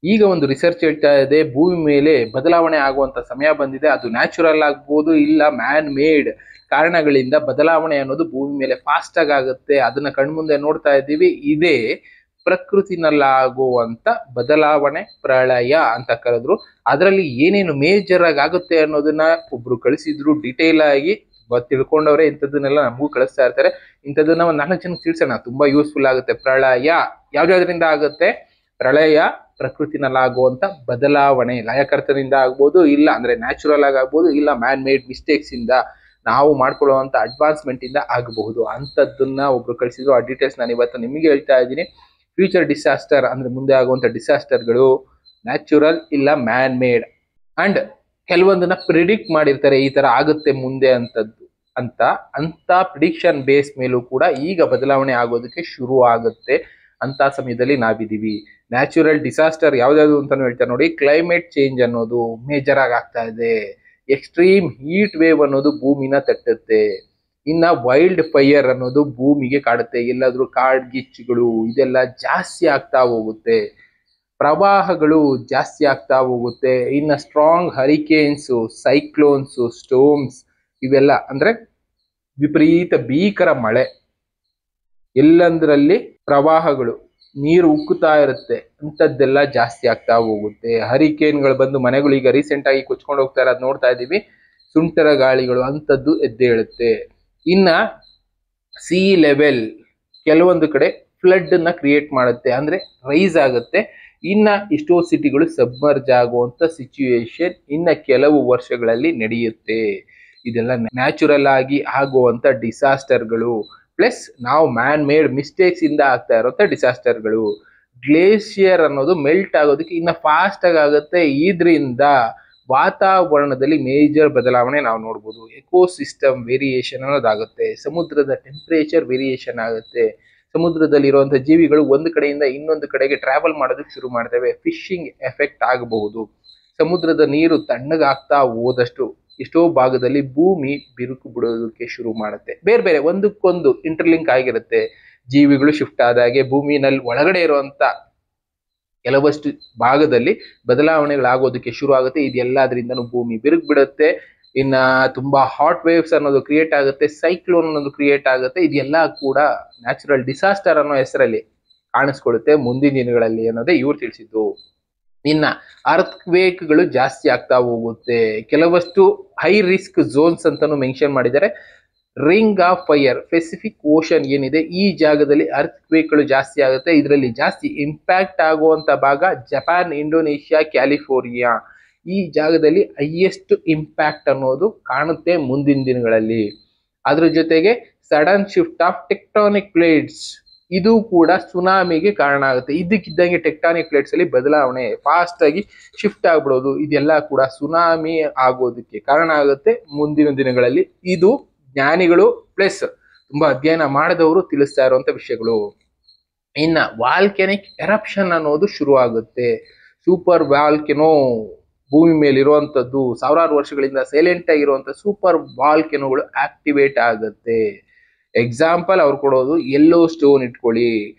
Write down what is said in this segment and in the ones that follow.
ಈಗ ಒಂದು ರಿಸರ್ಚ್ ಹೇಳ್ತಾ ಇದೆ ಭೂಮಿ ಮೇಲೆ ಬದಲಾವಣೆ ಆಗುವಂತ ಸಮಯ ಬಂದಿದೆ. ಅದು ನ್ಯಾಚುರಲ್ ಆಗ್ಬೋದು, ಇಲ್ಲ ಮ್ಯಾನ್ ಮೇಡ್ ಕಾರಣಗಳಿಂದ ಬದಲಾವಣೆ ಅನ್ನೋದು ಭೂಮಿ ಮೇಲೆ ಫಾಸ್ಟ್ ಆಗುತ್ತೆ. ಅದನ್ನ ಕಣ್ಮುಂದೆ ನೋಡ್ತಾ ಇದ್ದೀವಿ. ಇದೇ ಪ್ರಕೃತಿನಲ್ಲಾಗುವಂತ ಬದಲಾವಣೆ ಪ್ರಳಯ ಅಂತ ಕರೆದ್ರು. ಅದರಲ್ಲಿ ಏನೇನು ಮೇಜರ್ ಆಗಿ ಆಗುತ್ತೆ ಅನ್ನೋದನ್ನ ಒಬ್ರು ಕಳಿಸಿದ್ರು ಡೀಟೇಲ್ ಆಗಿ. ತಿಳ್ಕೊಂಡವ್ರೆ ಇಂಥದ್ದನ್ನೆಲ್ಲ ನಮಗೂ ಕಳಿಸ್ತಾ ಇರ್ತಾರೆ. ಇಂಥದ್ದನ್ನ ಒಂದ್ 4 ಜನಕ್ಕೆ ತಿಳಿಸೋಣ, ತುಂಬಾ ಯೂಸ್ಫುಲ್ ಆಗುತ್ತೆ. ಪ್ರಳಯ ಯಾವ್ದಾದ್ರಿಂದ ಆಗುತ್ತೆ? ಪ್ರಳಯ ಪ್ರಕೃತಿನಲ್ಲಾಗುವಂತ ಬದಲಾವಣೆ, ಲಯಕರ್ತನಿಂದ ಆಗ್ಬೋದು, ಇಲ್ಲ ಅಂದ್ರೆ ನ್ಯಾಚುರಲ್ ಆಗಿ ಆಗ್ಬೋದು, ಇಲ್ಲ ಮ್ಯಾನ್ ಮೇಡ್ ಮಿಸ್ಟೇಕ್ಸ್ ಇಂದ, ನಾವು ಮಾಡ್ಕೊಳ್ಳುವಂತ ಅಡ್ವಾನ್ಸ್ಮೆಂಟ್ ಇಂದ ಆಗಬಹುದು. ಅಂತದ್ದನ್ನ ಒಬ್ರು ಕಳಿಸಿದ್ರು. ಆ ಡೀಟೇಲ್ಸ್ ನಾನು ಇವತ್ತು ನಿಮಗೆ ಹೇಳ್ತಾ ಇದ್ದೀನಿ. ಫ್ಯೂಚರ್ ಡಿಸಾಸ್ಟರ್ ಅಂದ್ರೆ ಮುಂದೆ ಆಗುವಂತ ಡಿಸಾಸ್ಟರ್ಗಳು ನ್ಯಾಚುರಲ್ ಇಲ್ಲ ಮ್ಯಾನ್ ಮೇಡ್, ಅಂಡ್ ಕೆಲವೊಂದನ್ನ ಪ್ರಿಡಿಕ್ಟ್ ಮಾಡಿರ್ತಾರೆ ಈ ತರ ಆಗುತ್ತೆ ಮುಂದೆ ಅಂತದ್ದು ಅಂತ ಪ್ರಿಡಿಕ್ಷನ್ ಬೇಸ್ ಮೇಲೂ ಕೂಡ ಈಗ ಬದಲಾವಣೆ ಆಗೋದಕ್ಕೆ ಶುರು ಆಗುತ್ತೆ. ಅಂತ ಸಮಯದಲ್ಲಿ ನಾವಿದೀವಿ. ನ್ಯಾಚುರಲ್ ಡಿಸಾಸ್ಟರ್ ಯಾವ್ದಾದ್ರು ಅಂತಾನು ಹೇಳ್ತಾರೆ ನೋಡಿ. ಕ್ಲೈಮೇಟ್ ಚೇಂಜ್ ಅನ್ನೋದು ಮೇಜರ್ ಆಗಿ ಆಗ್ತಾ ಇದೆ. ಎಕ್ಸ್ಟ್ರೀಮ್ ಹೀಟ್ ವೇವ್ ಅನ್ನೋದು ಭೂಮಿನ ತಟ್ಟುತ್ತೆ. ಇನ್ನ ವೈಲ್ಡ್ ಫೈರ್ ಅನ್ನೋದು ಭೂಮಿಗೆ ಕಾಡುತ್ತೆ. ಎಲ್ಲಾದ್ರೂ ಕಾಡ್ಗಿಚ್ಚುಗಳು ಇದೆಲ್ಲ ಜಾಸ್ತಿ ಆಗ್ತಾ ಹೋಗುತ್ತೆ. ಪ್ರವಾಹಗಳು ಜಾಸ್ತಿ ಆಗ್ತಾ ಹೋಗುತ್ತೆ. ಇನ್ನ ಸ್ಟ್ರಾಂಗ್ ಹರಿಕೇನ್ಸ್, ಸೈಕ್ಲೋನ್ಸ್, ಸ್ಟೋಮ್ಸ್ ಇವೆಲ್ಲ ಅಂದ್ರೆ ವಿಪರೀತ ಭೀಕರ ಮಳೆ, ಎಲ್ಲಂದ್ರಲ್ಲಿ ಪ್ರವಾಹಗಳು, ನೀರು ಉಕ್ಕುತ್ತಾ ಇರುತ್ತೆ, ಇಂಥದ್ದೆಲ್ಲ ಜಾಸ್ತಿ ಆಗ್ತಾ ಹೋಗುತ್ತೆ. ಹರಿಕೇನ್ಗಳು ಬಂದು ಮನೆಗಳು ಈಗ ರೀಸೆಂಟ್ ಆಗಿ ಕೊಚ್ಕೊಂಡು ಹೋಗ್ತಾ ಇರೋದು ನೋಡ್ತಾ ಇದೀವಿ. ಸುಂಟರ ಗಾಳಿಗಳು ಅಂಥದ್ದು ಎದ್ದೇಳುತ್ತೆ. ಇನ್ನ ಸಿ ಲೆವೆಲ್ ಕೆಲವೊಂದು ಕಡೆ ಫ್ಲಡ್ ನ ಕ್ರಿಯೇಟ್ ಮಾಡುತ್ತೆ, ಅಂದ್ರೆ ರೈಸ್ ಆಗುತ್ತೆ. ಇನ್ನ ಎಷ್ಟೋ ಸಿಟಿಗಳು ಸಬ್ಮರ್ಜ್ ಆಗುವಂತ ಸಿಚುಯೇಷನ್ ಇನ್ನ ಕೆಲವು ವರ್ಷಗಳಲ್ಲಿ ನಡೆಯುತ್ತೆ. ಇದೆಲ್ಲ ನ್ಯಾಚುರಲ್ ಆಗಿ ಆಗುವಂತ ಡಿಸಾಸ್ಟರ್ಗಳು, ಪ್ಲಸ್ ನಾವು ಮ್ಯಾನ್ ಮೇಡ್ ಮಿಸ್ಟೇಕ್ಸ್ ಇಂದ ಆಗ್ತಾ ಇರುವಂತ ಡಿಸಾಸ್ಟರ್ಗಳು. ಗ್ಲೇಷಿಯರ್ ಅನ್ನೋದು ಮೆಲ್ಟ್ ಆಗೋದಕ್ಕೆ ಇನ್ನ ಫಾಸ್ಟ್ ಆಗುತ್ತೆ. ಇದರಿಂದ ವಾತಾವರಣದಲ್ಲಿ ಮೇಜರ್ ಬದಲಾವಣೆ ನಾವು ನೋಡ್ಬೋದು. ಎಕೋಸಿಸ್ಟಮ್ ವೇರಿಯೇಷನ್ ಅನ್ನೋದಾಗುತ್ತೆ. ಸಮುದ್ರದ ಟೆಂಪರೇಚರ್ ವೇರಿಯೇಷನ್ ಆಗುತ್ತೆ. ಸಮುದ್ರದಲ್ಲಿರುವಂಥ ಜೀವಿಗಳು ಒಂದು ಕಡೆಯಿಂದ ಇನ್ನೊಂದು ಕಡೆಗೆ ಟ್ರಾವೆಲ್ ಮಾಡೋದಕ್ಕೆ ಶುರು ಮಾಡ್ತವೆ. ಫಿಶಿಂಗ್ ಎಫೆಕ್ಟ್ ಆಗಬಹುದು. ಸಮುದ್ರದ ನೀರು ತಣ್ಣಗಾಗ್ತಾ ಹೋದಷ್ಟು ಎಷ್ಟೋ ಭಾಗದಲ್ಲಿ ಭೂಮಿ ಬಿರುಕು ಬಿಡೋದಕ್ಕೆ ಶುರು ಮಾಡುತ್ತೆ. ಬೇರೆ ಬೇರೆ ಒಂದಕ್ಕೊಂದು ಇಂಟರ್ಲಿಂಕ್ ಆಗಿರುತ್ತೆ. ಜೀವಿಗಳು ಶಿಫ್ಟ್ ಆದಾಗೆ ಭೂಮಿನಲ್ಲಿ ಒಳಗಡೆ ಇರುವಂತ ಕೆಲವಷ್ಟು ಭಾಗದಲ್ಲಿ ಬದಲಾವಣೆಗಳಾಗೋದಕ್ಕೆ ಶುರು ಆಗುತ್ತೆ. ಇದೆಲ್ಲದರಿಂದನೂ ಭೂಮಿ ಬಿರುಕು ಬಿಡುತ್ತೆ. ಇನ್ನ ತುಂಬಾ ಹಾಟ್ ವೇವ್ಸ್ ಅನ್ನೋದು ಕ್ರಿಯೇಟ್ ಆಗುತ್ತೆ. ಸೈಕ್ಲೋನ್ ಅನ್ನೋದು ಕ್ರಿಯೇಟ್ ಆಗುತ್ತೆ. ಇದೆಲ್ಲ ಕೂಡ ನ್ಯಾಚುರಲ್ ಡಿಸಾಸ್ಟರ್ ಅನ್ನೋ ಹೆಸರಲ್ಲಿ ಕಾಣಿಸ್ಕೊಳ್ಳುತ್ತೆ ಮುಂದಿನ ದಿನಗಳಲ್ಲಿ ಅನ್ನೋದೇ ಇವ್ರು ತಿಳಿಸಿದ್ದು. ಇನ್ನ ಅರ್ಥಕ್ವೇಕ್ಗಳು ಜಾಸ್ತಿ ಆಗ್ತಾ ಹೋಗುತ್ತೆ. ಕೆಲವಷ್ಟು ಹೈ ರಿಸ್ಕ್ ಝೋನ್ಸ್ ಅಂತಾನು ಮೆನ್ಷನ್ ಮಾಡಿದ್ದಾರೆ. Ring of fire, Pacific ocean ಏನಿದೆ ಈ ಜಾಗದಲ್ಲಿ ಅರ್ಥಕ್ವೇಕ್ಗಳು ಜಾಸ್ತಿ ಆಗುತ್ತೆ. ಇದರಲ್ಲಿ ಜಾಸ್ತಿ ಇಂಪ್ಯಾಕ್ಟ್ ಆಗುವಂತ ಭಾಗ ಜಪಾನ್, ಇಂಡೋನೇಷ್ಯಾ, ಕ್ಯಾಲಿಫೋರ್ನಿಯಾ. ಈ ಜಾಗದಲ್ಲಿ ಹೈಯೆಸ್ಟ್ ಇಂಪ್ಯಾಕ್ಟ್ ಅನ್ನೋದು ಕಾಣುತ್ತೆ ಮುಂದಿನ ದಿನಗಳಲ್ಲಿ. ಅದ್ರ ಜೊತೆಗೆ sudden shift of tectonic plates, ಇದು ಕೂಡ ಸುನಾಮಿಗೆ ಕಾರಣ ಆಗುತ್ತೆ. ಇದಕ್ಕಿದ್ದಂಗೆ ಟೆಕ್ಟಾನಿಕ್ ಪ್ಲೇಟ್ಸ್ ಅಲ್ಲಿ ಬದಲಾವಣೆ ಫಾಸ್ಟ್ ಆಗಿ ಶಿಫ್ಟ್ ಆಗ್ಬಿಡೋದು, ಇದೆಲ್ಲ ಕೂಡ ಸುನಾಮಿ ಆಗೋದಕ್ಕೆ ಕಾರಣ ಆಗುತ್ತೆ ಮುಂದಿನ ದಿನಗಳಲ್ಲಿ. ಇದು ಜ್ಞಾನಿಗಳು ಪ್ಲಸ್ ತುಂಬಾ ಅಧ್ಯಯನ ಮಾಡಿದವರು ತಿಳಿಸ್ತಾ ಇರುವಂತ ವಿಷಯಗಳು. ಇನ್ನ ವಾಲ್ಕೆನಿಕ್ ಎರಪ್ಷನ್ ಅನ್ನೋದು ಶುರು ಆಗುತ್ತೆ. ಸೂಪರ್ ವಾಲ್ಕೆನೋ, ಭೂಮಿ ಮೇಲೆ ಇರುವಂತದ್ದು ಸಾವಿರಾರು ವರ್ಷಗಳಿಂದ ಸೈಲೆಂಟ್ ಆಗಿರುವಂತ ಸೂಪರ್ ವಾಲ್ಕೆನೋಗಳು ಆಕ್ಟಿವೇಟ್ ಆಗುತ್ತೆ. ಎಕ್ಸಾಂಪಲ್ ಅವ್ರು ಕೊಡೋದು ಯೆಲ್ಲೋ ಸ್ಟೋನ್ ಇಟ್ಕೊಳ್ಳಿ.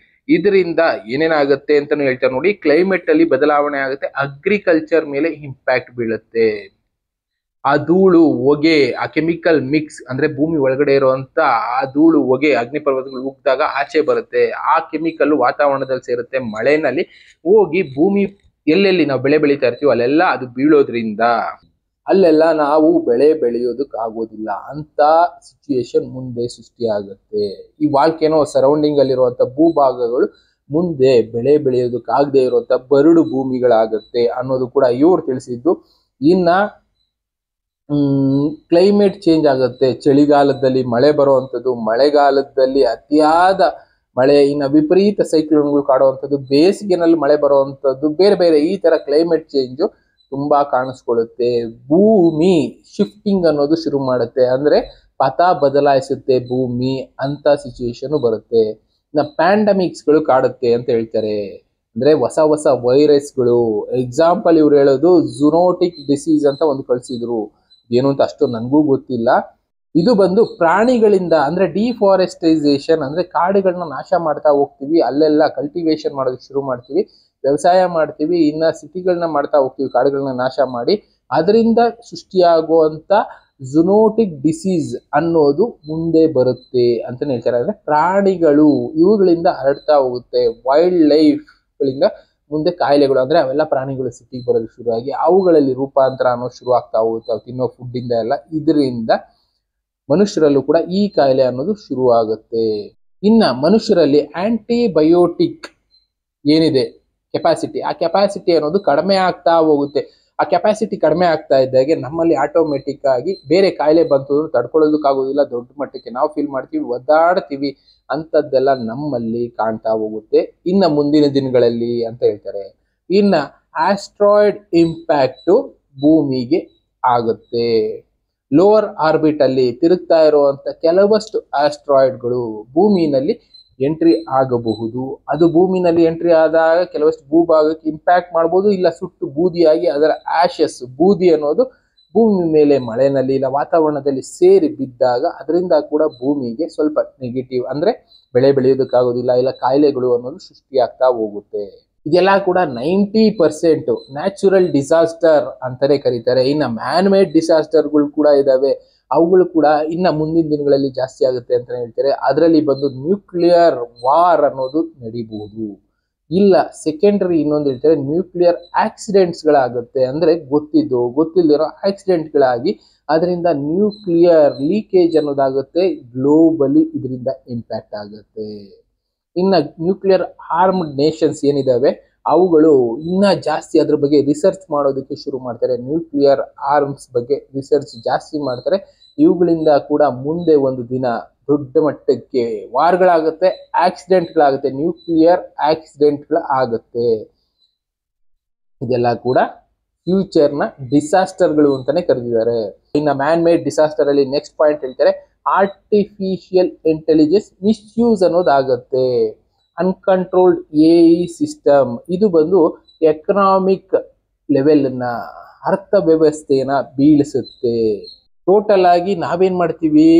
ಇದರಿಂದ ಏನೇನಾಗುತ್ತೆ ಅಂತಾನು ಹೇಳ್ತಾರೆ ನೋಡಿ. ಕ್ಲೈಮೇಟ್ ಅಲ್ಲಿ ಬದಲಾವಣೆ ಆಗುತ್ತೆ. ಅಗ್ರಿಕಲ್ಚರ್ ಮೇಲೆ ಇಂಪ್ಯಾಕ್ಟ್ ಬೀಳುತ್ತೆ. ಆ ಧೂಳು ಹೊಗೆ, ಆ ಕೆಮಿಕಲ್ ಮಿಕ್ಸ್ ಅಂದ್ರೆ ಭೂಮಿ ಒಳಗಡೆ ಇರುವಂತ ಆ ಧೂಳು ಹೊಗೆ ಅಗ್ನಿಪರ್ವತಗಳು ಉಗ್ದಾಗ ಆಚೆ ಬರುತ್ತೆ. ಆ ಕೆಮಿಕಲ್ ವಾತಾವರಣದಲ್ಲಿ ಸೇರುತ್ತೆ. ಮಳೆನಲ್ಲಿ ಹೋಗಿ ಭೂಮಿ ಎಲ್ಲೆಲ್ಲಿ ನಾವು ಬೆಳೆ ಬೆಳೀತಾ ಇರ್ತೀವಿ ಅಲ್ಲೆಲ್ಲ ಅದು ಬೀಳೋದ್ರಿಂದ ಅಲ್ಲೆಲ್ಲ ನಾವು ಬೆಳೆ ಬೆಳೆಯೋದಕ್ಕೆ ಆಗೋದಿಲ್ಲ. ಅಂತ ಸಿಚುಯೇಷನ್ ಮುಂದೆ ಸೃಷ್ಟಿಯಾಗುತ್ತೆ. ಈ ವಾಲ್ಕೆನೋ ಸರೌಂಡಿಂಗ್ ಅಲ್ಲಿರುವಂತ ಭೂಭಾಗಗಳು ಮುಂದೆ ಬೆಳೆ ಬೆಳೆಯೋದಕ್ಕಾಗದೆ ಇರುವಂತ ಬರಡು ಭೂಮಿಗಳಾಗತ್ತೆ ಅನ್ನೋದು ಕೂಡ ಇವ್ರು ತಿಳಿಸಿದ್ದು. ಇನ್ನ ಕ್ಲೈಮೇಟ್ ಚೇಂಜ್ ಆಗುತ್ತೆ. ಚಳಿಗಾಲದಲ್ಲಿ ಮಳೆ ಬರುವಂಥದ್ದು, ಮಳೆಗಾಲದಲ್ಲಿ ಅತಿಯಾದ ಮಳೆ, ಇನ್ನು ವಿಪರೀತ ಸೈಕ್ಲೋನ್ಗಳು ಕಾಡುವಂಥದ್ದು, ಬೇಸಿಗೆನಲ್ಲಿ ಮಳೆ ಬರುವಂಥದ್ದು, ಬೇರೆ ಬೇರೆ ಈ ತರ ಕ್ಲೈಮೇಟ್ ಚೇಂಜು ತುಂಬಾ ಕಾಣಿಸ್ಕೊಳ್ಳುತ್ತೆ. ಭೂಮಿ ಶಿಫ್ಟಿಂಗ್ ಅನ್ನೋದು ಶುರು ಮಾಡುತ್ತೆ, ಅಂದ್ರೆ ಪಥ ಬದಲಾಯಿಸುತ್ತೆ ಭೂಮಿ ಅಂತ ಸಿಚುಯೇಷನ್ ಬರುತ್ತೆ. ಇನ್ನು ಪ್ಯಾಂಡಮಿಕ್ಸ್ಗಳು ಕಾಡುತ್ತೆ ಅಂತ ಹೇಳ್ತಾರೆ. ಅಂದ್ರೆ ಹೊಸ ಹೊಸ ವೈರಸ್ಗಳು. ಎಕ್ಸಾಂಪಲ್ ಇವ್ರು ಹೇಳೋದು ಝೂನೋಟಿಕ್ ಡಿಸೀಸ್ ಅಂತ ಒಂದು ಕಳಿಸಿದ್ರು. ಏನು ಅಂತ ಅಷ್ಟು ನನಗೂ ಗೊತ್ತಿಲ್ಲ. ಇದು ಬಂದು ಪ್ರಾಣಿಗಳಿಂದ, ಅಂದ್ರೆ ಡಿಫಾರೆಸ್ಟೈಸೇಷನ್, ಅಂದ್ರೆ ಕಾಡುಗಳನ್ನ ನಾಶ ಮಾಡ್ತಾ ಹೋಗ್ತೀವಿ, ಅಲ್ಲೆಲ್ಲ ಕಲ್ಟಿವೇಶನ್ ಮಾಡೋದಕ್ಕೆ ಶುರು ಮಾಡ್ತೀವಿ. ವ್ಯವಸಾಯ ಮಾಡ್ತೀವಿ, ಇನ್ನ ಸಿಟಿಗಳನ್ನ ಮಾಡ್ತಾ ಹೋಗ್ತೀವಿ, ಕಾಡುಗಳನ್ನ ನಾಶ ಮಾಡಿ. ಅದರಿಂದ ಸೃಷ್ಟಿಯಾಗುವಂತ ಝೂನೋಟಿಕ್ ಡಿಸೀಸ್ ಅನ್ನೋದು ಮುಂದೆ ಬರುತ್ತೆ ಅಂತ ಹೇಳ್ತಾರೆ. ಅಂದ್ರೆ ಪ್ರಾಣಿಗಳು ಇವುಗಳಿಂದ ಹರಡ್ತಾ ಹೋಗುತ್ತೆ. ವೈಲ್ಡ್ ಲೈಫ್ ಗಳಿಂದ ಮುಂದೆ ಕಾಯಿಲೆಗಳು, ಅಂದ್ರೆ ಅವೆಲ್ಲ ಪ್ರಾಣಿಗಳು ಸಿಟಿಗೆ ಬರೋದು ಶುರುವಾಗಿ ಅವುಗಳಲ್ಲಿ ರೂಪಾಂತರ ಅನ್ನೋದು ಶುರು ಆಗ್ತಾ ಹೋಗುತ್ತೆ. ಅವು ತಿನ್ನೋ ಫುಡ್ ಇಂದ ಎಲ್ಲ. ಇದರಿಂದ ಮನುಷ್ಯರಲ್ಲೂ ಕೂಡ ಈ ಕಾಯಿಲೆ ಅನ್ನೋದು ಶುರು ಆಗುತ್ತೆ. ಇನ್ನ ಮನುಷ್ಯರಲ್ಲಿ ಆಂಟಿಬಯೋಟಿಕ್ ಏನಿದೆ ಕೆಪಾಸಿಟಿ, ಆ ಕೆಪಾಸಿಟಿ ಅನ್ನೋದು ಕಡಿಮೆ ಆಗ್ತಾ ಹೋಗುತ್ತೆ. ಆ ಕೆಪಾಸಿಟಿ ಕಡಿಮೆ ಆಗ್ತಾ ಇದ್ದಾಗೆ ನಮ್ಮಲ್ಲಿ ಆಟೋಮೆಟಿಕ್ ಆಗಿ ಬೇರೆ ಕಾಯಿಲೆ ಬಂತು ತಡ್ಕೊಳ್ಳೋದಕ್ಕಾಗೋದಿಲ್ಲ, ದೊಡ್ಡ ಮಟ್ಟಕ್ಕೆ ನಾವು ಫೀಲ್ ಮಾಡ್ತೀವಿ, ಒದ್ದಾಡ್ತೀವಿ, ಅಂಥದ್ದೆಲ್ಲ ನಮ್ಮಲ್ಲಿ ಕಾಣ್ತಾ ಹೋಗುತ್ತೆ ಇನ್ನ ಮುಂದಿನ ದಿನಗಳಲ್ಲಿ ಅಂತ ಹೇಳ್ತಾರೆ. ಇನ್ನ ಆಸ್ಟ್ರಾಯ್ಡ್ ಇಂಪ್ಯಾಕ್ಟ್ ಭೂಮಿಗೆ ಆಗುತ್ತೆ. ಲೋವರ್ ಆರ್ಬಿಟ್ ಅಲ್ಲಿ ತಿರುಗ್ತಾ ಇರುವಂತ ಕೆಲವಷ್ಟು ಆಸ್ಟ್ರಾಯ್ಡ್ಗಳು ಭೂಮಿನಲ್ಲಿ ಎಂಟ್ರಿ ಆಗಬಹುದು. ಅದು ಭೂಮಿನಲ್ಲಿ ಎಂಟ್ರಿ ಆದಾಗ ಕೆಲವಷ್ಟು ಭೂಭಾಗಕ್ಕೆ ಇಂಪ್ಯಾಕ್ಟ್ ಮಾಡಬಹುದು, ಇಲ್ಲ ಸುಟ್ಟು ಬೂದಿಯಾಗಿ ಅದರ ಆಶಸ್, ಬೂದಿ ಅನ್ನೋದು ಭೂಮಿ ಮೇಲೆ ಮಳೆನಲ್ಲಿ ಇಲ್ಲ ವಾತಾವರಣದಲ್ಲಿ ಸೇರಿ ಬಿದ್ದಾಗ ಅದರಿಂದ ಕೂಡ ಭೂಮಿಗೆ ಸ್ವಲ್ಪ ನೆಗೆಟಿವ್, ಅಂದ್ರೆ ಬೆಳೆ ಬೆಳೆಯೋದಕ್ಕಾಗೋದಿಲ್ಲ, ಇಲ್ಲ ಕಾಯಿಲೆಗಳು ಅನ್ನೋದು ಸೃಷ್ಟಿಯಾಗ್ತಾ ಹೋಗುತ್ತೆ. ಇದೆಲ್ಲ ಕೂಡ 90% ನ್ಯಾಚುರಲ್ ಡಿಸಾಸ್ಟರ್ ಅಂತಾನೆ ಕರೀತಾರೆ. ಇನ್ನು ಮ್ಯಾನ್ ಮೇಡ್ ಡಿಸಾಸ್ಟರ್ಗಳು ಕೂಡ ಇದಾವೆ, ಅವುಗಳು ಕೂಡ ಇನ್ನ ಮುಂದಿನ ದಿನಗಳಲ್ಲಿ ಜಾಸ್ತಿ ಆಗುತ್ತೆ ಅಂತ ಹೇಳ್ತಾರೆ. ಅದರಲ್ಲಿ ಬಂದು ನ್ಯೂಕ್ಲಿಯರ್ ವಾರ್ ಅನ್ನೋದು ನಡೀಬಹುದು. ಇಲ್ಲ ಸೆಕೆಂಡರಿ ಇನ್ನೊಂದು ಹೇಳ್ತಾರೆ ನ್ಯೂಕ್ಲಿಯರ್ ಆಕ್ಸಿಡೆಂಟ್ಸ್ಗಳಾಗುತ್ತೆ. ಅಂದ್ರೆ ಗೊತ್ತಿಲ್ದಿರೋ ಆಕ್ಸಿಡೆಂಟ್ಗಳಾಗಿ ಅದರಿಂದ ನ್ಯೂಕ್ಲಿಯರ್ ಲೀಕೇಜ್ ಅನ್ನೋದಾಗುತ್ತೆ. ಗ್ಲೋಬಲಿ ಇದರಿಂದ ಇಂಪ್ಯಾಕ್ಟ್ ಆಗುತ್ತೆ. ಇನ್ನ ನ್ಯೂಕ್ಲಿಯರ್ ಆರ್ಮ್ಡ್ ನೇಷನ್ಸ್ ಏನಿದಾವೆ ಅವುಗಳು ಇನ್ನ ಜಾಸ್ತಿ ಅದ್ರ ಬಗ್ಗೆ ರಿಸರ್ಚ್ ಮಾಡೋದಕ್ಕೆ ಶುರು ಮಾಡ್ತಾರೆ. ನ್ಯೂಕ್ಲಿಯರ್ ಆರ್ಮ್ಸ್ ಬಗ್ಗೆ ರಿಸರ್ಚ್ ಜಾಸ್ತಿ ಮಾಡ್ತಾರೆ. ಇವುಗಳಿಂದ ಕೂಡ ಮುಂದೆ ಒಂದು ದಿನ ದೊಡ್ಡ ಮಟ್ಟಕ್ಕೆ ವಾರ್ಗಳಾಗುತ್ತೆ, ಆಕ್ಸಿಡೆಂಟ್ಗಳಾಗುತ್ತೆ, ನ್ಯೂಕ್ಲಿಯರ್ ಆಕ್ಸಿಡೆಂಟ್ಗಳಾಗುತ್ತೆ. ಇದೆಲ್ಲ ಕೂಡ ಫ್ಯೂಚರ್ನ ಡಿಸಾಸ್ಟರ್ಗಳು ಅಂತಾನೆ ಕರೆದಿದ್ದಾರೆ. ಇನ್ನು ಮ್ಯಾನ್ ಮೇಡ್ ಡಿಸಾಸ್ಟರ್ ಅಲ್ಲಿ ನೆಕ್ಸ್ಟ್ ಪಾಯಿಂಟ್ ಹೇಳ್ತಾರೆ ಆರ್ಟಿಫಿಷಿಯಲ್ ಇಂಟೆಲಿಜೆನ್ಸ್ ಮಿಸ್ಯೂಸ್ ಅನ್ನೋದಾಗತ್ತೆ. ಅನ್ಕಂಟ್ರೋಲ್ಡ್ ಎಐ ಸಿಸ್ಟಮ್ ಇದು ಬಂದು ಎಕನಾಮಿಕ್ ಲೆವೆಲ್ ನ ಅರ್ಥ ವ್ಯವಸ್ಥೆಯನ್ನ ಬೀಳಿಸುತ್ತೆ. ಟೋಟಲ್ ಆಗಿ ನಾವೇನ್ ಮಾಡ್ತೀವಿ,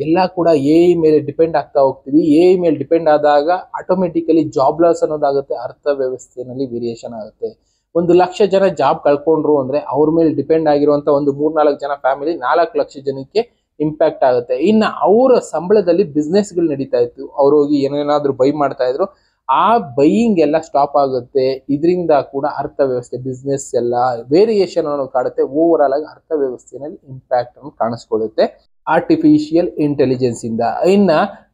ಎಲ್ಲ ಕೂಡ ಎಐ ಮೇಲೆ ಡಿಪೆಂಡ್ ಆಗ್ತಾ ಹೋಗ್ತೀವಿ. ಎಐ ಮೇಲೆ ಡಿಪೆಂಡ್ ಆದಾಗ ಆಟೋಮೆಟಿಕಲಿ ಜಾಬ್ ಲಾಸ್ ಅನ್ನೋದಾಗುತ್ತೆ, ಅರ್ಥ ವ್ಯವಸ್ಥೆಯಲ್ಲಿ ವೇರಿಯೇಷನ್ ಆಗುತ್ತೆ. 1,00,000 ಜನ ಜಾಬ್ ಕಳ್ಕೊಂಡ್ರು ಅಂದ್ರೆ ಅವ್ರ ಮೇಲೆ ಡಿಪೆಂಡ್ ಆಗಿರುವಂತ ಒಂದು 3-4 ಜನ ಫ್ಯಾಮಿಲಿ 4 ಲಕ್ಷ ಜನಕ್ಕೆ ಇಂಪ್ಯಾಕ್ಟ್ ಆಗುತ್ತೆ. ಇನ್ನು ಅವರ ಸಂಬಳದಲ್ಲಿ ಬಿಸ್ನೆಸ್ಗಳು ನಡೀತಾ ಇತ್ತು, ಅವ್ರು ಹೋಗಿ ಏನೇನಾದ್ರೂ ಬೈ ಮಾಡ್ತಾ ಇದ್ರು, ಆ ಬೈಯಿಂಗ್ ಎಲ್ಲ ಸ್ಟಾಪ್ ಆಗುತ್ತೆ. ಇದರಿಂದ ಕೂಡ ಅರ್ಥ ವ್ಯವಸ್ಥೆ ಬಿಸ್ನೆಸ್ ಎಲ್ಲ ವೇರಿಯೇಷನ್ ಅನ್ನೋದು ಕಾಡುತ್ತೆ. ಓವರ್ ಆಲ್ ಆಗಿ ಅರ್ಥ ವ್ಯವಸ್ಥೆಯಲ್ಲಿ ಇಂಪ್ಯಾಕ್ಟ್ ಅನ್ನು ಕಾಣಿಸ್ಕೊಳ್ಳುತ್ತೆ ಆರ್ಟಿಫಿಷಿಯಲ್ ಇಂಟೆಲಿಜೆನ್ಸ್ ಇಂದ. ಇನ್ನ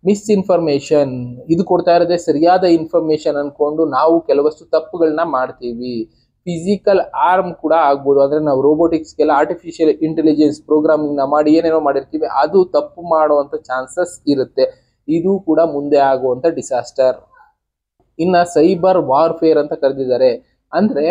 ಮಿಸ್ಇನ್ಫಾರ್ಮೇಶನ್, ಇದು ಕೊಡ್ತಾ ಇರೋದೇ ಸರಿಯಾದ ಇನ್ಫಾರ್ಮೇಶನ್ ಅನ್ಕೊಂಡು ನಾವು ಕೆಲವಷ್ಟು ತಪ್ಪುಗಳನ್ನ ಮಾಡ್ತೀವಿ. ಫಿಸಿಕಲ್ ಆರ್ಮ್ ಕೂಡ ಆಗ್ಬೋದು, ಅಂದ್ರೆ ನಾವು ರೋಬೋಟಿಕ್ಸ್ಗೆಲ್ಲ ಆರ್ಟಿಫಿಷಿಯಲ್ ಇಂಟೆಲಿಜೆನ್ಸ್ ಪ್ರೋಗ್ರಾಮಿಂಗ್ ಮಾಡಿ ಏನೇನೋ ಮಾಡಿರ್ತೀವಿ, ಅದು ತಪ್ಪು ಮಾಡುವಂತ ಚಾನ್ಸಸ್ ಇರುತ್ತೆ. ಇದು ಕೂಡ ಮುಂದೆ ಆಗುವಂತ ಡಿಸಾಸ್ಟರ್. ಇನ್ನ ಸೈಬರ್ ವಾರ್ಫೇರ್ ಅಂತ ಕರೆದಿದ್ದಾರೆ. ಅಂದ್ರೆ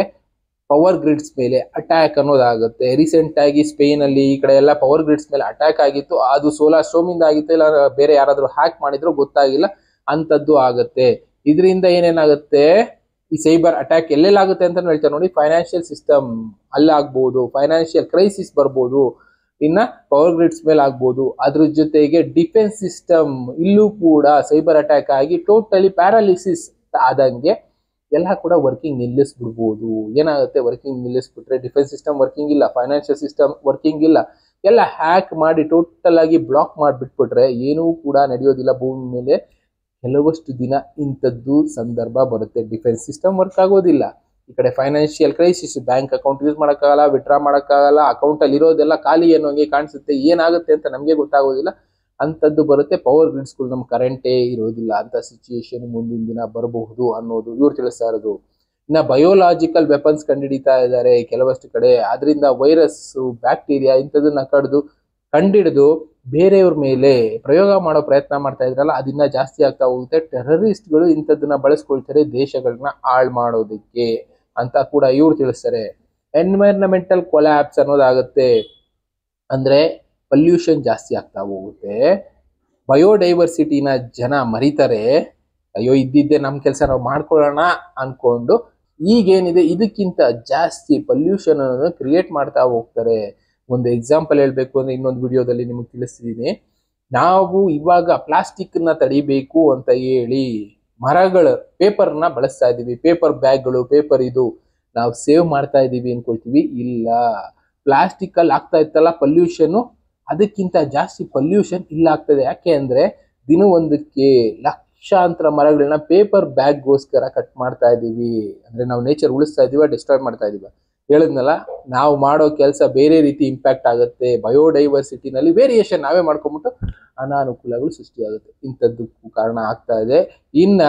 ಪವರ್ ಗ್ರಿಡ್ಸ್ ಮೇಲೆ ಅಟ್ಯಾಕ್ ಅನ್ನೋದಾಗುತ್ತೆ. ರೀಸೆಂಟ್ ಆಗಿ ಸ್ಪೇನ್ ಅಲ್ಲಿ ಈ ಕಡೆ ಎಲ್ಲ ಪವರ್ ಗ್ರಿಡ್ಸ್ ಮೇಲೆ ಅಟ್ಯಾಕ್ ಆಗಿತ್ತು. ಅದು ಸೋಲಾರ್ ಸ್ಟೋಮ್ ಇಂದ ಆಗಿತ್ತು, ಇಲ್ಲ ಬೇರೆ ಯಾರಾದ್ರೂ ಹ್ಯಾಕ್ ಮಾಡಿದ್ರು ಗೊತ್ತಾಗಿಲ್ಲ, ಅಂತದ್ದು ಆಗುತ್ತೆ. ಇದರಿಂದ ಏನೇನಾಗುತ್ತೆ, ಈ ಸೈಬರ್ ಅಟ್ಯಾಕ್ ಎಲ್ಲೆಲ್ಲಾಗುತ್ತೆ ಅಂತ ಹೇಳ್ತಾರೆ ನೋಡಿ. ಫೈನಾನ್ಷಿಯಲ್ ಸಿಸ್ಟಮ್ ಅಲ್ಲಾಗ್ಬೋದು, ಫೈನಾನ್ಷಿಯಲ್ ಕ್ರೈಸಿಸ್ ಬರ್ಬೋದು, ಇನ್ನ ಪವರ್ ಗ್ರಿಡ್ಸ್ ಮೇಲೆ ಆಗ್ಬೋದು. ಅದ್ರ ಜೊತೆಗೆ ಡಿಫೆನ್ಸ್ ಸಿಸ್ಟಮ್ ಇಲ್ಲೂ ಕೂಡ ಸೈಬರ್ ಅಟ್ಯಾಕ್ ಆಗಿ ಟೋಟಲಿ ಪ್ಯಾರಾಲಿಸಿಸ್ ಆದಂಗೆ ಎಲ್ಲ ಕೂಡ ವರ್ಕಿಂಗ್ ನಿಲ್ಲಿಸ್ಬಿಡ್ಬೋದು. ಏನಾಗುತ್ತೆ, ವರ್ಕಿಂಗ್ ನಿಲ್ಲಿಸ್ಬಿಟ್ರೆ ಡಿಫೆನ್ಸ್ ಸಿಸ್ಟಮ್ ವರ್ಕಿಂಗ್ ಇಲ್ಲ, ಫೈನಾನ್ಷಿಯಲ್ ಸಿಸ್ಟಮ್ ವರ್ಕಿಂಗ್ ಇಲ್ಲ, ಎಲ್ಲ ಹ್ಯಾಕ್ ಮಾಡಿ ಟೋಟಲ್ ಆಗಿ ಬ್ಲಾಕ್ ಮಾಡಿಬಿಟ್ಬಿಟ್ರೆ ಏನೂ ಕೂಡ ನಡೆಯೋದಿಲ್ಲ ಭೂಮಿ ಮೇಲೆ. ಕೆಲವಷ್ಟು ದಿನ ಇಂಥದ್ದು ಸಂದರ್ಭ ಬರುತ್ತೆ. ಡಿಫೆನ್ಸ್ ಸಿಸ್ಟಮ್ ವರ್ಕ್ ಆಗೋದಿಲ್ಲ, ಈ ಕಡೆ financial crisis, bank account use ಮಾಡೋಕ್ಕಾಗಲ್ಲ, ವಿಡ್ರಾ ಮಾಡೋಕ್ಕಾಗಲ್ಲ, ಅಕೌಂಟಲ್ಲಿ ಇರೋದೆಲ್ಲ ಖಾಲಿ ಅನ್ನೋಂಗೆ ಕಾಣಿಸುತ್ತೆ, ಏನಾಗುತ್ತೆ ಅಂತ ನಮಗೆ ಗೊತ್ತಾಗೋದಿಲ್ಲ, ಅಂಥದ್ದು ಬರುತ್ತೆ. ಪವರ್ ಗ್ರಿಡ್ಸ್ಗಳು ನಮ್ಮ ಕರೆಂಟೇ ಇರೋದಿಲ್ಲ, ಅಂತ ಸಿಚುಯೇಷನ್ ಮುಂದಿನ ದಿನ ಬರಬಹುದು ಅನ್ನೋದು ಇವ್ರು ತಿಳಿಸ್ತಾ ಇರೋದು. ಇನ್ನು ಬಯೋಲಾಜಿಕಲ್ ವೆಪನ್ಸ್ ಕಂಡುಹಿಡಿತಾ ಇದ್ದಾರೆ ಕೆಲವಷ್ಟು ಕಡೆ. ಅದರಿಂದ ವೈರಸ್, ಬ್ಯಾಕ್ಟೀರಿಯಾ ಇಂಥದನ್ನ ಕಂಡಿಡಿದು ಬೇರೆಯವ್ರ ಮೇಲೆ ಪ್ರಯೋಗ ಮಾಡೋ ಪ್ರಯತ್ನ ಮಾಡ್ತಾ ಇದ್ರಲ್ಲ, ಅದನ್ನ ಜಾಸ್ತಿ ಆಗ್ತಾ ಹೋಗುತ್ತೆ. ಟೆರರಿಸ್ಟ್ಗಳು ಇಂಥದ್ದನ್ನ ಬಳಸ್ಕೊಳ್ತಾರೆ ದೇಶಗಳನ್ನ ಹಾಳು ಮಾಡೋದಕ್ಕೆ ಅಂತ ಕೂಡ ಇವ್ರು ತಿಳಿಸ್ತಾರೆ. ಎನ್ವೈರನ್ಮೆಂಟಲ್ ಕೊಲ್ಯಾಪ್ಸ್ ಅನ್ನೋದಾಗುತ್ತೆ. ಅಂದ್ರೆ ಪೊಲ್ಯೂಷನ್ ಜಾಸ್ತಿ ಆಗ್ತಾ ಹೋಗುತ್ತೆ. ಬಯೋಡೈವರ್ಸಿಟಿನ ಜನ ಮರಿತಾರೆ. ಅಯ್ಯೋ ಇದ್ದಿದ್ದೆ ನಮ್ಮ ಕೆಲಸ ನಾವು ಮಾಡ್ಕೊಳ್ಳೋಣ ಅನ್ಕೊಂಡು ಈಗೇನಿದೆ ಇದಕ್ಕಿಂತ ಜಾಸ್ತಿ ಪೊಲ್ಯೂಷನ್ ಅನ್ನು ಕ್ರಿಯೇಟ್ ಮಾಡ್ತಾ ಹೋಗ್ತಾರೆ. ಒಂದು ಎಕ್ಸಾಂಪಲ್ ಹೇಳ್ಬೇಕು ಅಂದ್ರೆ ಇನ್ನೊಂದು ವಿಡಿಯೋದಲ್ಲಿ ನಿಮಗೆ ತಿಳಿಸ್ತಿದ್ದೀನಿ. ನಾವು ಇವಾಗ ಪ್ಲಾಸ್ಟಿಕ್ ನ ತಡಿಬೇಕು ಅಂತ ಹೇಳಿ ಮರಗಳು ಪೇಪರ್ನ ಬಳಸ್ತಾ ಇದೀವಿ, ಪೇಪರ್ ಬ್ಯಾಗ್ಗಳು, ಪೇಪರ್ ಇದು ನಾವು ಸೇವ್ ಮಾಡ್ತಾ ಇದೀವಿ ಅನ್ಕೊಳ್ತೀವಿ. ಇಲ್ಲ, ಪ್ಲಾಸ್ಟಿಕ್ ಅಲ್ಲಿ ಆಗ್ತಾ ಇತ್ತಲ್ಲ ಪೊಲ್ಯೂಷನ್, ಅದಕ್ಕಿಂತ ಜಾಸ್ತಿ ಪೊಲ್ಯೂಷನ್ ಇಲ್ಲ ಆಗ್ತದೆ. ಯಾಕೆ ಅಂದ್ರೆ ದಿನವೊಂದಕ್ಕೆ ಲಕ್ಷಾಂತರ ಮರಗಳನ್ನ ಪೇಪರ್ ಬ್ಯಾಗ್ಗೋಸ್ಕರ ಕಟ್ ಮಾಡ್ತಾ ಇದೀವಿ. ಅಂದ್ರೆ ನಾವು ನೇಚರ್ ಉಳಿಸ್ತಾ ಇದೀವ, ಡಿಸ್ಟ್ರಾಯ್ ಮಾಡ್ತಾ ಇದೀವ. ಹೇಳಿದ್ನಲ್ಲ, ನಾವು ಮಾಡೋ ಕೆಲಸ ಬೇರೆ ರೀತಿ ಇಂಪ್ಯಾಕ್ಟ್ ಆಗುತ್ತೆ. ಬಯೋಡೈವರ್ಸಿಟಿನಲ್ಲಿ ವೇರಿಯೇಷನ್ ನಾವೇ ಮಾಡ್ಕೊಂಡ್ಬಿಟ್ಟು ಅನಾನುಕೂಲಗಳು ಸೃಷ್ಟಿಯಾಗುತ್ತೆ. ಇಂಥದ್ದಕ್ಕೂ ಕಾರಣ ಆಗ್ತಾ ಇದೆ. ಇನ್ನ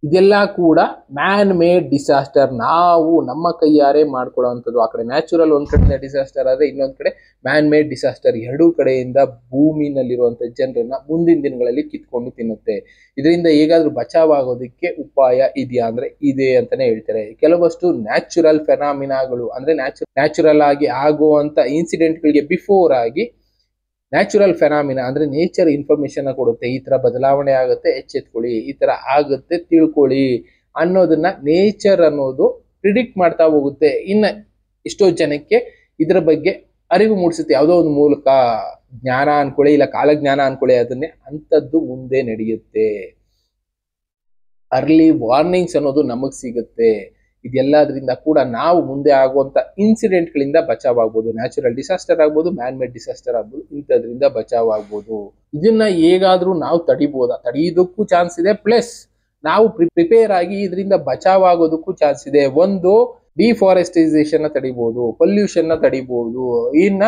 ಇದೆಲ್ಲ ಕೂಡ ಮ್ಯಾನ್ ಮೇಡ್ ಡಿಸಾಸ್ಟರ್, ನಾವು ನಮ್ಮ ಕೈಯಾರೆ ಮಾಡ್ಕೊಳ್ಳೋವಂಥದ್ದು. ಆ ಕಡೆ ನ್ಯಾಚುರಲ್ ಒಂದ್ ಕಡೆ ಡಿಸಾಸ್ಟರ್ ಆದ್ರೆ, ಇನ್ನೊಂದ್ ಕಡೆ ಮ್ಯಾನ್ ಮೇಡ್ ಡಿಸಾಸ್ಟರ್. ಎರಡೂ ಕಡೆಯಿಂದ ಭೂಮಿನಲ್ಲಿರುವಂತ ಜನರನ್ನ ಮುಂದಿನ ದಿನಗಳಲ್ಲಿ ಕಿತ್ಕೊಂಡು ತಿನ್ನುತ್ತೆ. ಇದರಿಂದ ಹೇಗಾದ್ರೂ ಬಚಾವಾಗೋದಕ್ಕೆ ಉಪಾಯ ಇದೆಯಾ ಅಂದ್ರೆ ಇದೆ ಅಂತಾನೆ ಹೇಳ್ತಾರೆ. ಕೆಲವಷ್ಟು ನ್ಯಾಚುರಲ್ ಫೆನಾಮಿನಾಗಳು ಅಂದ್ರೆ ನ್ಯಾಚುರಲ್ ಆಗಿ ಆಗುವಂತ ಇನ್ಸಿಡೆಂಟ್ಗಳಿಗೆ ಬಿಫೋರ್ ಆಗಿ ನ್ಯಾಚುರಲ್ ಫೆನಾಮಿನಾ ಅಂದ್ರೆ ನೇಚರ್ ಇನ್ಫಾರ್ಮೇಶನ್ ಕೊಡುತ್ತೆ. ಈ ತರ ಬದಲಾವಣೆ ಆಗುತ್ತೆ, ಎಚ್ಚೆತ್ಕೊಳ್ಳಿ, ಈ ತರ ಆಗುತ್ತೆ, ತಿಳ್ಕೊಳ್ಳಿ ಅನ್ನೋದನ್ನ ನೇಚರ್ ಅನ್ನೋದು ಪ್ರಿಡಿಕ್ಟ್ ಮಾಡ್ತಾ ಹೋಗುತ್ತೆ. ಇನ್ನ ಎಷ್ಟೋ ಜನಕ್ಕೆ ಇದರ ಬಗ್ಗೆ ಅರಿವು ಮೂಡಿಸುತ್ತೆ, ಯಾವುದೋ ಒಂದು ಮೂಲಕ. ಜ್ಞಾನ ಅನ್ಕೊಳ್ಳಿ, ಇಲ್ಲ ಕಾಲಜ್ಞಾನ ಅನ್ಕೊಳ್ಳಿ, ಅದನ್ನೇ ಅಂಥದ್ದು ಮುಂದೆ ನಡೆಯುತ್ತೆ. ಅರ್ಲಿ ವಾರ್ನಿಂಗ್ಸ್ ಅನ್ನೋದು ನಮಗ್ ಸಿಗುತ್ತೆ. ಇದೆಲ್ಲದರಿಂದ ಕೂಡ ನಾವು ಮುಂದೆ ಆಗುವಂತ ಇನ್ಸಿಡೆಂಟ್ ಗಳಿಂದ ಬಚಾವಾಗ್ಬೋದು. ನ್ಯಾಚುರಲ್ ಡಿಸಾಸ್ಟರ್ ಆಗ್ಬೋದು, ಮ್ಯಾನ್ ಮೇಡ್ ಡಿಸಾಸ್ಟರ್ ಆಗ್ಬೋದು, ಇಂಥದ್ರಿಂದ ಬಚಾವಾಗ್ಬೋದು. ಇದನ್ನ ಹೇಗಾದ್ರೂ ನಾವು ತಡೆಯೋದಕ್ಕೂ ಚಾನ್ಸ್ ಇದೆ. ಪ್ಲಸ್ ನಾವು ಪ್ರಿಪೇರ್ ಆಗಿ ಇದರಿಂದ ಬಚಾವಾಗೋದಕ್ಕೂ ಚಾನ್ಸ್ ಇದೆ. ಒಂದು, ಡಿಫಾರೆಸ್ಟೈಸೇಷನ್ ತಡಿಬಹುದು, ಪೊಲ್ಯೂಷನ್ ತಡಿಬಹುದು. ಇನ್ನ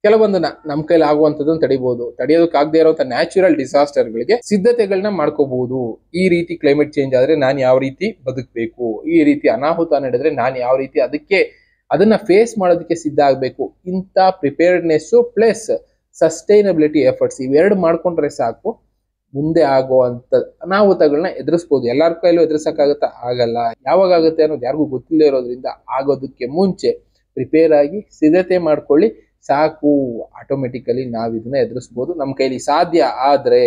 ಕೆಲವೊಂದನ್ನ ನಮ್ಮ ಕೈಲಿ ಆಗುವಂಥದ್ದನ್ನು ತಡಿಬಹುದು. ತಡೆಯೋದಕ್ಕಾಗದೇ ಇರುವಂತ ನ್ಯಾಚುರಲ್ ಡಿಸಾಸ್ಟರ್ಗಳಿಗೆ ಸಿದ್ಧತೆಗಳನ್ನ ಮಾಡ್ಕೋಬಹುದು. ಈ ರೀತಿ ಕ್ಲೈಮೇಟ್ ಚೇಂಜ್ ಆದ್ರೆ ನಾನು ಯಾವ ರೀತಿ ಬದುಕಬೇಕು, ಈ ರೀತಿ ಅನಾಹುತ ನಡೆದ್ರೆ ನಾನು ಯಾವ ರೀತಿ ಅದನ್ನ ಫೇಸ್ ಮಾಡೋದಕ್ಕೆ ಸಿದ್ಧ ಆಗ್ಬೇಕು. ಇಂಥ ಪ್ರಿಪೇರ್ಡ್ನೆಸ್ ಪ್ಲಸ್ ಸಸ್ಟೈನಬಿಲಿಟಿ ಎಫರ್ಟ್ಸ್ ಇವೆರಡು ಮಾಡ್ಕೊಂಡ್ರೆ ಸಾಕು, ಮುಂದೆ ಆಗುವಂತ ಅನಾಹುತಗಳನ್ನ ಎದುರಿಸಬಹುದು. ಎಲ್ಲರ ಕೈಲೂ ಎದುರಿಸಕ್ಕಾಗತ್ತಾ? ಆಗಲ್ಲ. ಯಾವಾಗ ಆಗುತ್ತೆ ಅನ್ನೋದು ಯಾರಿಗೂ ಗೊತ್ತಿಲ್ಲದೆ ಇರೋದ್ರಿಂದ ಆಗೋದಕ್ಕೆ ಮುಂಚೆ ಪ್ರಿಪೇರ್ ಆಗಿ ಸಿದ್ಧತೆ ಮಾಡ್ಕೊಳ್ಳಿ ಸಾಕು. ಆಟೋಮೆಟಿಕಲಿ ನಾವು ಇದನ್ನ ಎದುರಿಸಬಹುದು. ನಮ್ಮ ಕೈಲಿ ಸಾಧ್ಯ ಆದ್ರೆ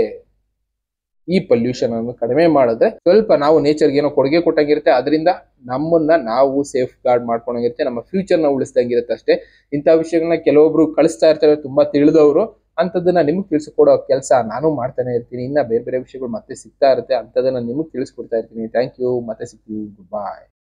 ಈ ಪೊಲ್ಯೂಷನ್ ಅನ್ನು ಕಡಿಮೆ ಮಾಡಿದ್ರೆ ಸ್ವಲ್ಪ ನಾವು ನೇಚರ್ಗೆ ಏನೋ ಕೊಡುಗೆ ಕೊಟ್ಟಂಗಿರುತ್ತೆ. ಅದರಿಂದ ನಮ್ಮನ್ನ ನಾವು ಸೇಫ್ ಗಾರ್ಡ್ ಮಾಡ್ಕೊಂಡಂಗಿರುತ್ತೆ, ನಮ್ಮ ಫ್ಯೂಚರ್ ನ ಉಳಿಸ್ದಂಗಿರುತ್ತೆ ಅಷ್ಟೇ. ಇಂಥ ವಿಷಯಗಳನ್ನ ಕೆಲವೊಬ್ರು ಕಳಿಸ್ತಾ ಇರ್ತಾರೆ, ತುಂಬಾ ತಿಳಿದವರು. ಅಂಥದ್ದನ್ನ ನಿಮ್ಗೆ ತಿಳಿಸ್ಕೊಡೋ ಕೆಲಸ ನಾನು ಮಾಡ್ತಾನೆ ಇರ್ತೀನಿ. ಇನ್ನ ಬೇರೆ ಬೇರೆ ವಿಷಯಗಳು ಮತ್ತೆ ಸಿಗ್ತಾ ಇರುತ್ತೆ, ಅಂಥದನ್ನ ನಿಮ್ಗೆ ತಿಳಿಸ್ಕೊಡ್ತಾ ಇರ್ತೀನಿ. Thank you. ಮತ್ತೆ ಸಿಗ್ತೀವಿ. ಗುಡ್ ಬಾಯ್.